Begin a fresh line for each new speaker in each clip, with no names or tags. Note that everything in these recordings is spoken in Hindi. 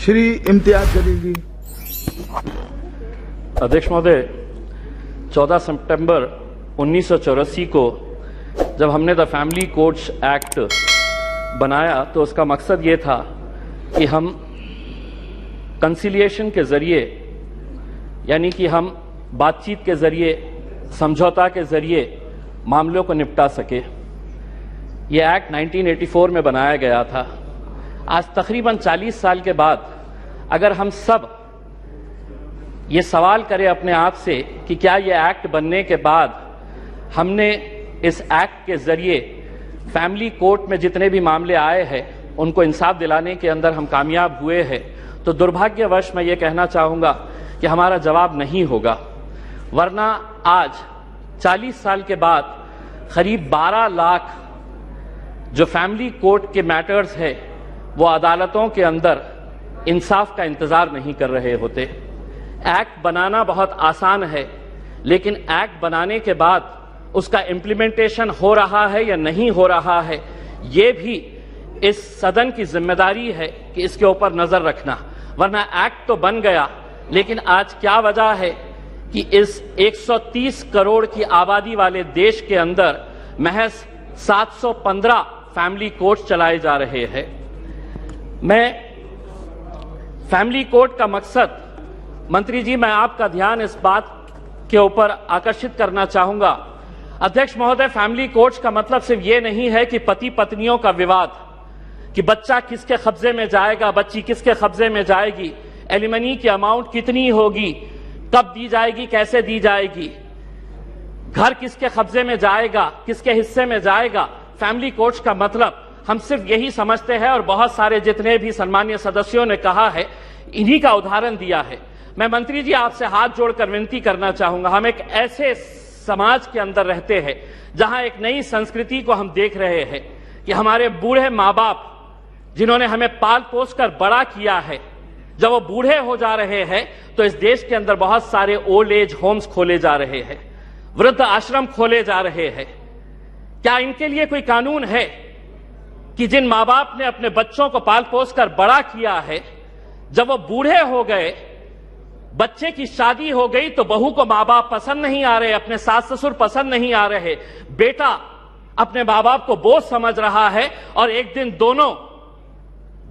श्री इम्तियाज जलील जी।
अध्यक्ष महोदय, 14 सितंबर 1984 को जब हमने द फैमिली कोर्ट्स एक्ट बनाया तो उसका मकसद ये था कि हम कंसिलिएशन के जरिए, यानी कि हम बातचीत के जरिए, समझौता के जरिए मामलों को निपटा सके। ये एक्ट 1984 में बनाया गया था। आज तकरीबन 40 साल के बाद अगर हम सब ये सवाल करें अपने आप से कि क्या ये एक्ट बनने के बाद हमने इस एक्ट के जरिए फैमिली कोर्ट में जितने भी मामले आए हैं उनको इंसाफ दिलाने के अंदर हम कामयाब हुए हैं, तो दुर्भाग्यवश मैं ये कहना चाहूँगा कि हमारा जवाब नहीं होगा। वरना आज 40 साल के बाद करीब 12 लाख जो फैमिली कोर्ट के मैटर्स है वो अदालतों के अंदर इंसाफ का इंतजार नहीं कर रहे होते। एक्ट बनाना बहुत आसान है, लेकिन एक्ट बनाने के बाद उसका इम्प्लीमेंटेशन हो रहा है या नहीं हो रहा है, ये भी इस सदन की जिम्मेदारी है कि इसके ऊपर नजर रखना। वरना एक्ट तो बन गया, लेकिन आज क्या वजह है कि इस 130 करोड़ की आबादी वाले देश के अंदर महज 715 फैमिली कोर्ट चलाए जा रहे हैं। मैं फैमिली कोर्ट का मकसद, मंत्री जी, मैं आपका ध्यान इस बात के ऊपर आकर्षित करना चाहूंगा। अध्यक्ष महोदय, फैमिली कोर्ट्स का मतलब सिर्फ ये नहीं है कि पति पत्नियों का विवाद, कि बच्चा किसके कब्जे में जाएगा, बच्ची किसके कब्जे में जाएगी, एलिमनी की अमाउंट कितनी होगी, कब दी जाएगी, कैसे दी जाएगी, घर किसके कब्जे में जाएगा, किसके हिस्से में जाएगा। फैमिली कोर्ट्स का मतलब हम सिर्फ यही समझते हैं, और बहुत सारे जितने भी सम्मानीय सदस्यों ने कहा है, इन्हीं का उदाहरण दिया है। मैं मंत्री जी आपसे हाथ जोड़कर विनती करना चाहूंगा, हम एक ऐसे समाज के अंदर रहते हैं जहां एक नई संस्कृति को हम देख रहे हैं कि हमारे बूढ़े माँ बाप जिन्होंने हमें पाल पोस कर बड़ा किया है, जब वो बूढ़े हो जा रहे हैं तो इस देश के अंदर बहुत सारे ओल्ड एज होम्स खोले जा रहे हैं, वृद्ध आश्रम खोले जा रहे हैं। क्या इनके लिए कोई कानून है कि जिन माँ बाप ने अपने बच्चों को पाल पोस कर बड़ा किया है, जब वो बूढ़े हो गए, बच्चे की शादी हो गई, तो बहू को माँ बाप पसंद नहीं आ रहे, अपने सास ससुर पसंद नहीं आ रहे, बेटा अपने माँ बाप को बोझ समझ रहा है, और एक दिन दोनों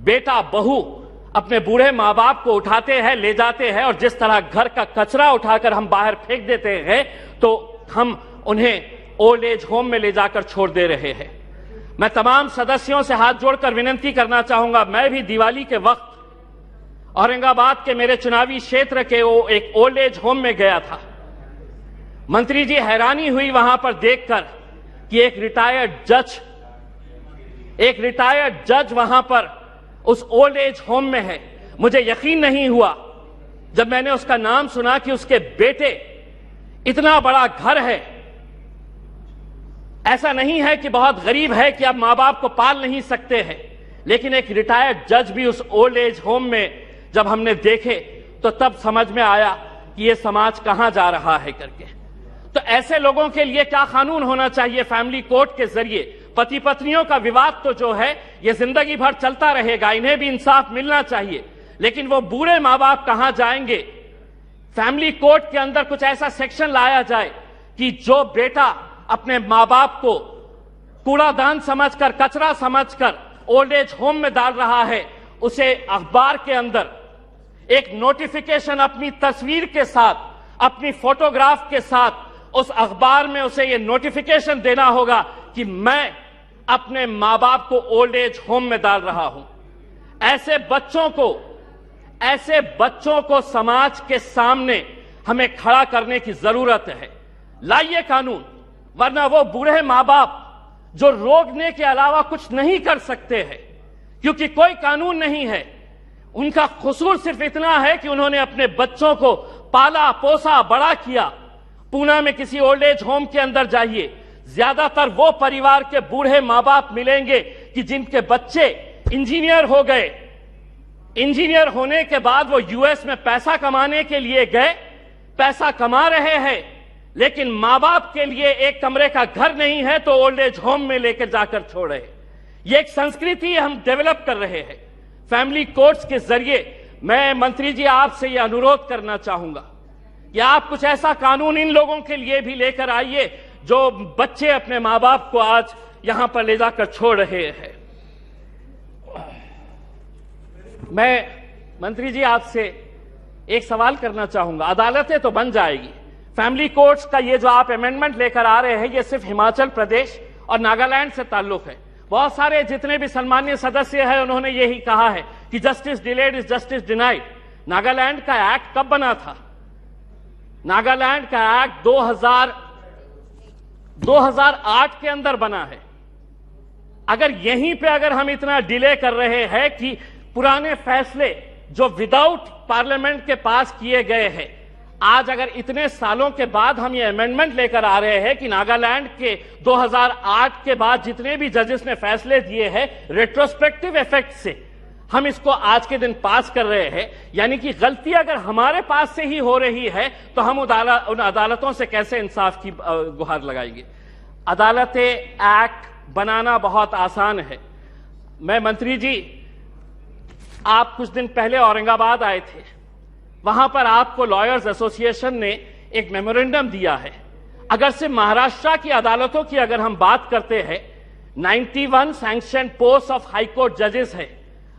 बेटा बहू अपने बूढ़े माँ बाप को उठाते हैं, ले जाते हैं, और जिस तरह घर का कचरा उठाकर हम बाहर फेंक देते हैं, तो हम उन्हें ओल्ड एज होम में ले जाकर छोड़ दे रहे हैं। मैं तमाम सदस्यों से हाथ जोड़कर विनती करना चाहूंगा, मैं भी दिवाली के वक्त औरंगाबाद के मेरे चुनावी क्षेत्र के वो एक ओल्ड एज होम में गया था। मंत्री जी, हैरानी हुई वहां पर देखकर कि एक रिटायर्ड जज वहां पर उस ओल्ड एज होम में है। मुझे यकीन नहीं हुआ जब मैंने उसका नाम सुना कि उसके बेटे, इतना बड़ा घर है, ऐसा नहीं है कि बहुत गरीब है कि आप मां बाप को पाल नहीं सकते हैं, लेकिन एक रिटायर्ड जज भी उस ओल्ड एज होम में जब हमने देखे तो तब समझ में आया कि ये समाज कहां जा रहा है करके। तो ऐसे लोगों के लिए क्या कानून होना चाहिए? फैमिली कोर्ट के जरिए पति पत्नियों का विवाद तो जो है ये जिंदगी भर चलता रहेगा, इन्हें भी इंसाफ मिलना चाहिए, लेकिन वो बूढ़े मां बाप कहां जाएंगे? फैमिली कोर्ट के अंदर कुछ ऐसा सेक्शन लाया जाए कि जो बेटा अपने मां बाप को कूड़ादान समझकर, कचरा समझकर ओल्ड एज होम में डाल रहा है, उसे अखबार के अंदर एक नोटिफिकेशन अपनी तस्वीर के साथ, अपनी फोटोग्राफ के साथ उस अखबार में उसे यह नोटिफिकेशन देना होगा कि मैं अपने मां बाप को ओल्ड एज होम में डाल रहा हूं। ऐसे बच्चों को समाज के सामने हमें खड़ा करने की जरूरत है। लाइए कानून, वरना वो बूढ़े मां बाप जो रोकने के अलावा कुछ नहीं कर सकते हैं, क्योंकि कोई कानून नहीं है, उनका कसूर सिर्फ इतना है कि उन्होंने अपने बच्चों को पाला पोसा बड़ा किया। पूना में किसी ओल्ड एज होम के अंदर जाइए, ज्यादातर वो परिवार के बूढ़े मां बाप मिलेंगे कि जिनके बच्चे इंजीनियर हो गए, इंजीनियर होने के बाद वो यूएस में पैसा कमाने के लिए गए, पैसा कमा रहे हैं, लेकिन मां बाप के लिए एक कमरे का घर नहीं है तो ओल्ड एज होम में लेकर जाकर छोड़े। ये एक संस्कृति हम डेवलप कर रहे हैं। फैमिली कोर्ट्स के जरिए मैं मंत्री जी आपसे यह अनुरोध करना चाहूंगा कि आप कुछ ऐसा कानून इन लोगों के लिए भी लेकर आइए जो बच्चे अपने मां बाप को आज यहां पर ले जाकर छोड़ रहे हैं। मैं मंत्री जी आपसे एक सवाल करना चाहूंगा। अदालतें तो बन जाएगी, फैमिली कोर्ट्स का ये जो आप अमेंडमेंट लेकर आ रहे हैं ये सिर्फ हिमाचल प्रदेश और नागालैंड से ताल्लुक है। बहुत सारे जितने भी सम्मानीय सदस्य हैं उन्होंने यही कहा है कि justice delayed is justice denied. Nagaland का एक्ट कब बना था? नागालैंड का एक्ट 2008 के अंदर बना है। अगर यहीं पे अगर हम इतना डिले कर रहे हैं कि पुराने फैसले जो विदाउट पार्लियामेंट के पास किए गए हैं, आज अगर इतने सालों के बाद हम ये अमेंडमेंट लेकर आ रहे हैं कि नागालैंड के 2008 के बाद जितने भी जजेस ने फैसले दिए हैं रेट्रोस्पेक्टिव इफेक्ट से हम इसको आज के दिन पास कर रहे हैं, यानी कि गलती अगर हमारे पास से ही हो रही है तो हम उन अदालतों से कैसे इंसाफ की गुहार लगाएंगे? अदालतें एक्ट बनाना बहुत आसान है। मैं मंत्री जी, आप कुछ दिन पहले औरंगाबाद आए थे, वहां पर आपको लॉयर्स एसोसिएशन ने एक मेमोरेंडम दिया है। अगर से महाराष्ट्र की अदालतों की अगर हम बात करते हैं, 91 सैंक्शन पोस्ट ऑफ हाईकोर्ट जजेस है।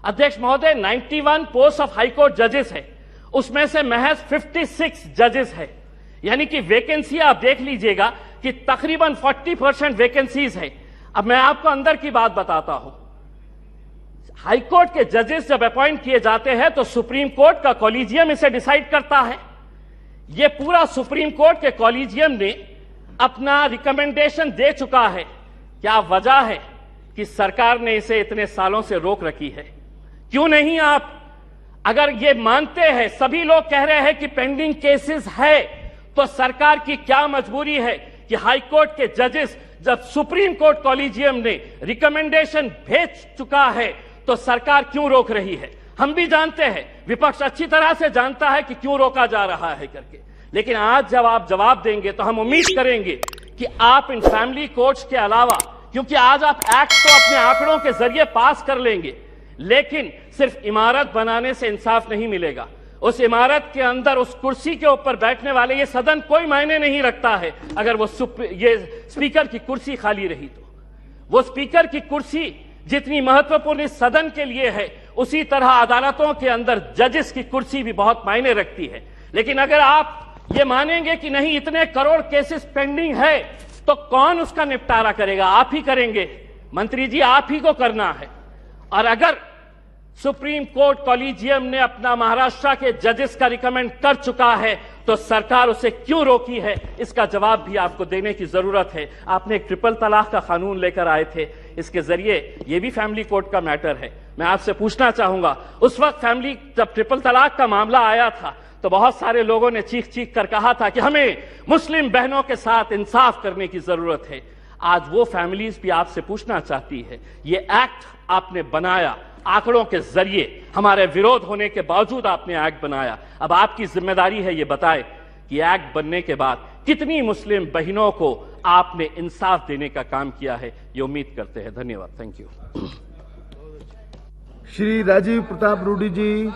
अध्यक्ष महोदय, 91 पोस्ट ऑफ हाईकोर्ट जजेस है, उसमें से महज 56 जजेस है, यानी कि वैकेंसी आप देख लीजिएगा कि तकरीबन 40% वैकेंसीज है। अब मैं आपको अंदर की बात बताता हूं। हाईकोर्ट के जजेस जब अपॉइंट किए जाते हैं तो सुप्रीम कोर्ट का कॉलेजियम इसे डिसाइड करता है। यह पूरा सुप्रीम कोर्ट के कॉलेजियम ने अपना रिकमेंडेशन दे चुका है। क्या वजह है कि सरकार ने इसे इतने सालों से रोक रखी है? क्यों नहीं आप अगर ये मानते हैं, सभी लोग कह रहे हैं कि पेंडिंग केसेस है, तो सरकार की क्या मजबूरी है कि हाईकोर्ट के जजेस जब सुप्रीम कोर्ट कॉलेजियम ने रिकमेंडेशन भेज चुका है तो सरकार क्यों रोक रही है? हम भी जानते हैं, विपक्ष अच्छी तरह से जानता है कि क्यों रोका जा रहा है करके, लेकिन आज जब आप जवाब देंगे तो हम उम्मीद करेंगे कि आप इन फैमिली कोर्ट्स के अलावा, क्योंकि आज आप एक्ट तो अपने आंकड़ों के जरिए पास कर लेंगे, लेकिन सिर्फ इमारत बनाने से इंसाफ नहीं मिलेगा। उस इमारत के अंदर उस कुर्सी के ऊपर बैठने वाले, ये सदन कोई मायने नहीं रखता है अगर वो ये स्पीकर की कुर्सी खाली रही तो। वो स्पीकर की कुर्सी जितनी महत्वपूर्ण इस सदन के लिए है, उसी तरह अदालतों के अंदर जजेस की कुर्सी भी बहुत मायने रखती है। लेकिन अगर आप ये मानेंगे कि नहीं, इतने करोड़ केसेस पेंडिंग है, तो कौन उसका निपटारा करेगा? आप ही करेंगे मंत्री जी, आप ही को करना है। और अगर सुप्रीम कोर्ट कॉलेजियम ने अपना महाराष्ट्र के जजेस का रिकमेंड कर चुका है तो सरकार उसे क्यों रोकी है, इसका जवाब भी आपको देने की जरूरत है। आपने एक ट्रिपल तलाक का कानून लेकर आए थे, इसके जरिए यह भी फैमिली कोर्ट का मैटर है। मैं आपसे पूछना चाहूंगा, उस वक्त जब ट्रिपल तलाक का मामला आया था तो बहुत सारे लोगों ने चीख चीख कर कहा था कि हमें मुस्लिम बहनों के साथ इंसाफ करने की जरूरत है। आज वो फैमिलीज भी आपसे पूछना चाहती है, ये एक्ट आपने बनाया आंकड़ों के जरिए, हमारे विरोध होने के बावजूद आपने एक्ट बनाया। अब आपकी जिम्मेदारी है ये बताए कि एक्ट बनने के बाद कितनी मुस्लिम बहनों को आपने इंसाफ देने का काम किया है, ये उम्मीद करते हैं। धन्यवाद। Thank you.
Shri Rajiv Pratap Rudy ji.